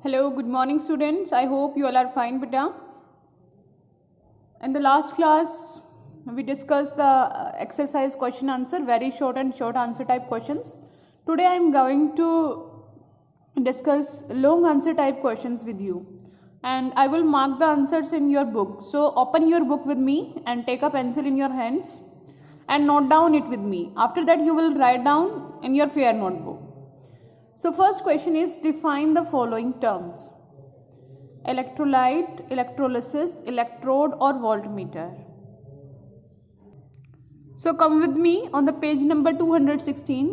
Hello, good morning students. I hope you all are fine, beta. In the last class, we discussed the exercise question answer, very short and short answer type questions. Today I am going to discuss long answer type questions with you. And I will mark the answers in your book. So open your book with me and take a pencil in your hands and note down it with me. After that you will write down in your fair notebook. So first question is, define the following terms: electrolyte, electrolysis, electrode or voltmeter. So come with me on the page number 216.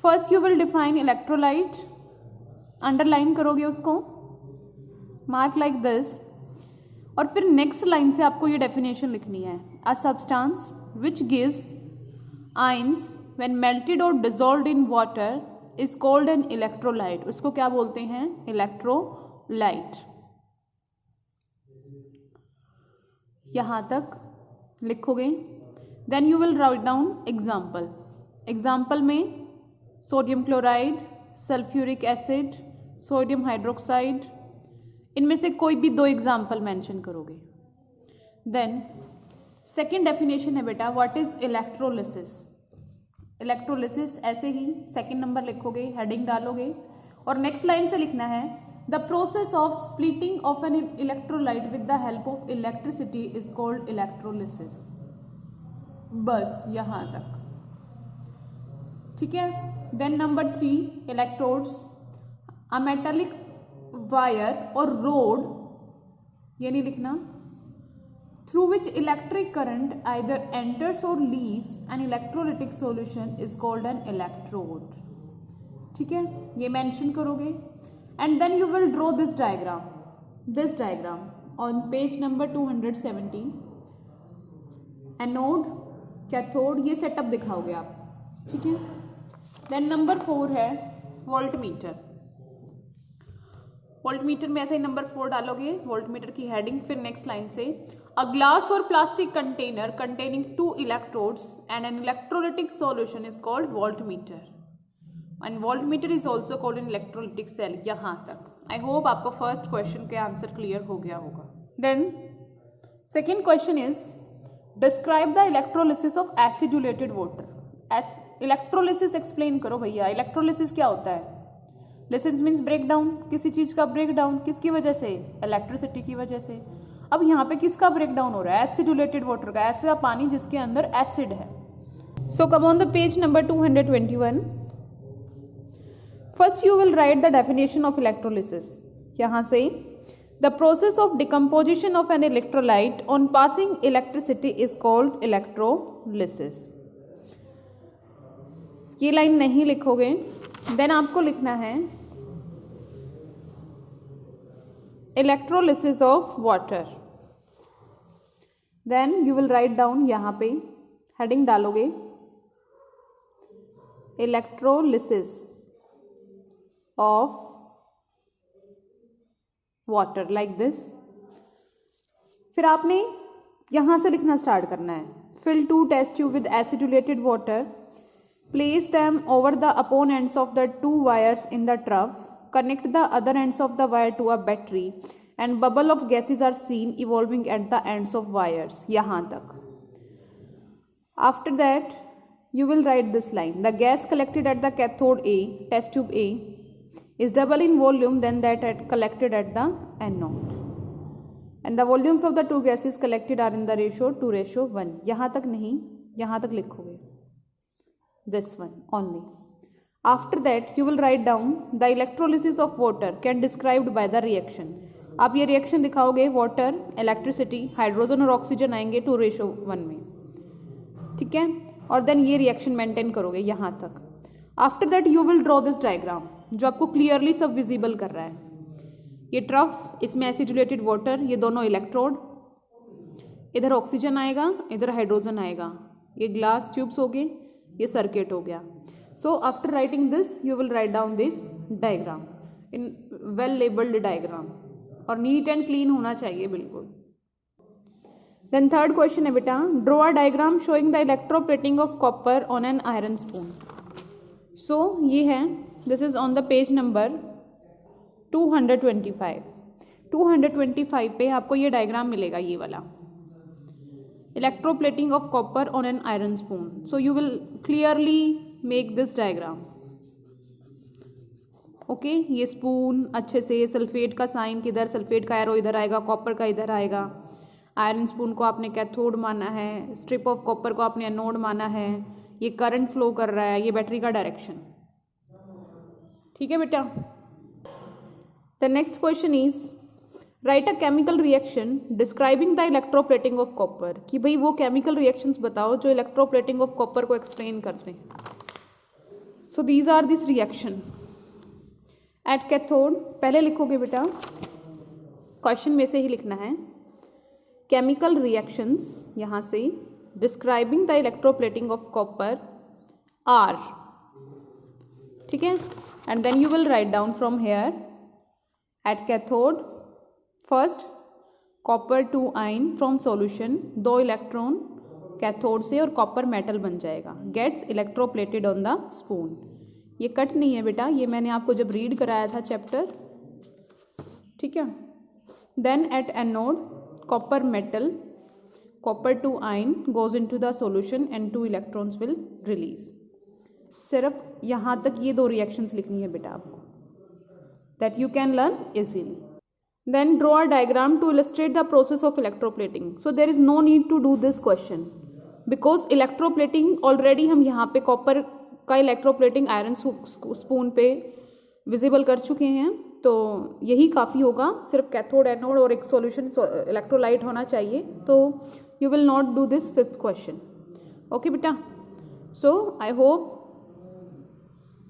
First you will define electrolyte. Underline करोगे उसको, mark like this, और फिर next line से आपको ये definition लिखनी है. A substance which gives ions when melted और dissolved in water is called an electrolyte. उसको क्या बोलते हैं? इलेक्ट्रोलाइट. यहां तक लिखोगे. Then you will write down example. Example में sodium chloride, sulphuric acid, sodium hydroxide, इनमें से कोई भी दो एग्जाम्पल मेंशन करोगे. देन सेकेंड डेफिनेशन है बेटा, व्हाट इज इलेक्ट्रोलिसिस. इलेक्ट्रोलिसिस ऐसे ही सेकेंड नंबर लिखोगे, हेडिंग डालोगे और नेक्स्ट लाइन से लिखना है, the process of splitting of an electrolyte with the help of electricity is called electrolysis. बस यहां तक, ठीक है. Then number 3, electrodes. A metallic wire और रोड, ये नहीं लिखना, through which electric current either enters or leaves an electrolytic solution is called an electrode. ठीक है, ये मेंशन करोगे. and then you will draw this diagram on page number 270. Anode, cathode, ये setup दिखाओगे आप, ठीक है. देन नंबर 4 है वोल्टमीटर. वोल्टमीटर में ऐसे ही नंबर 4 डालोगे, वोल्टमीटर की हेडिंग, फिर नेक्स्ट लाइन से, अ ग्लास और plastic container containing 2 electrodes and an electrolytic solution is called voltmeter. And voltmeter is also called an electrolytic cell. यहाँ तक. आई होप आपको फर्स्ट क्वेश्चन के आंसर क्लियर हो गया होगा. Then second question is, describe the electrolysis of acidulated water. Electrolysis explain करो भैया. Electrolysis क्या होता है? लिसिस मीन्स ब्रेक डाउन, किसी चीज का ब्रेक डाउन. किसकी वजह से? इलेक्ट्रिसिटी की वजह से. अब यहाँ पे किसका ब्रेक डाउन हो रहा है? एसिडुलेटेड वाटर का, ऐसा पानी जिसके अंदर एसिड है. So come on the page number 221. First you will write the definition of electrolysis. यहाँ से, the process of decomposition of an electrolyte on passing electricity is called electrolysis. ये लाइन नहीं लिखोगे. देन आपको लिखना है electrolysis of water. Then you will write down, यहाँ पे हेडिंग डालोगे, electrolysis of water, like this. फिर आपने यहां से लिखना स्टार्ट करना है, fill 2 test tube with acidulated water, place them over the upon ends of the 2 wires in the trough, connect the other ends of the wire to a battery and bubble of gases are seen evolving at the ends of wires. यहाँ तक. After that you will write this line, the gas collected at the cathode A, test tube A, is double in volume than that collected at the anode and the volumes of the 2 gases collected are in the ratio 2:1. यहाँ तक नहीं, यहाँ तक लिखोगे, this one only. After that you will write down, the electrolysis of water can described by the reaction. आप ये reaction दिखाओगे, water, electricity, hydrogen और ऑक्सीजन आएंगे 2:1 में, ठीक है. और देन ये रिएक्शन मेंटेन करोगे यहाँ तक. After that you will draw this diagram, जो आपको क्लियरली सब विजिबल कर रहा है. ये ट्रफ, इसमें एसिडुलेटेड वाटर, ये दोनों इलेक्ट्रोड, इधर ऑक्सीजन आएगा, इधर हाइड्रोजन आएगा, ये ग्लास ट्यूब्स हो गए, ये सर्किट हो गया. So after writing this you will write down this diagram in well labelled diagram, और नीट एंड क्लीन होना चाहिए बिल्कुल. देन थर्ड क्वेश्चन है बेटा, draw a diagram showing the electroplating of copper on an iron spoon. So ये है, this is on the page number 225 पे आपको ये डायग्राम मिलेगा, ये वाला electroplating of copper on an iron spoon. So you will clearly make this diagram. Okay, ये spoon अच्छे से, सल्फेट का साइन किधर, सल्फेट का एरो इधर आएगा, कॉपर का इधर आएगा. आयरन स्पून को आपने कैथोड माना है, स्ट्रिप ऑफ कॉपर को आपने एनोड माना है. ये करंट फ्लो कर रहा है, ये बैटरी का डायरेक्शन. ठीक है बेटा. The next question is write a chemical reaction describing the electroplating of copper. कि भाई वो केमिकल रिएक्शंस बताओ जो इलेक्ट्रोप्लेटिंग ऑफ कॉपर को एक्सप्लेन करते हैं. So these are this reaction at cathode. पहले लिखोगे बेटा, क्वेश्चन में से ही लिखना है, केमिकल रिएक्शंस यहाँ से describing the electroplating of copper are. ठीक है, and then you will write down from here at cathode first copper 2 ion from solution, 2 electron cathode से और कॉपर मेटल बन जाएगा, gets electroplated on the spoon. ये cut नहीं है बेटा, ये मैंने आपको जब रीड कराया था चैप्टर. ठीक है. Then at anode copper metal, copper 2 ion goes into the solution and 2 electrons will release. सिर्फ यहाँ तक ये 2 रिएक्शंस लिखनी है बेटा आपको, that you can learn easily. Then draw a diagram to illustrate the process of electroplating. So there is no need to do this question because electroplating already हम यहाँ पे कॉपर का इलेक्ट्रोप्लेटिंग आयरन स्पून पे visible कर चुके हैं. तो यही काफ़ी होगा, सिर्फ कैथोड एनोड और एक सॉल्यूशन इलेक्ट्रोलाइट होना चाहिए. तो you will not do this 5th question. Okay बेटा. So I hope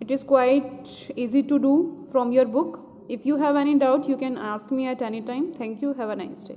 it is quite easy to do from your book. If you have any doubt, you can ask me at any time. Thank you. Have a nice day.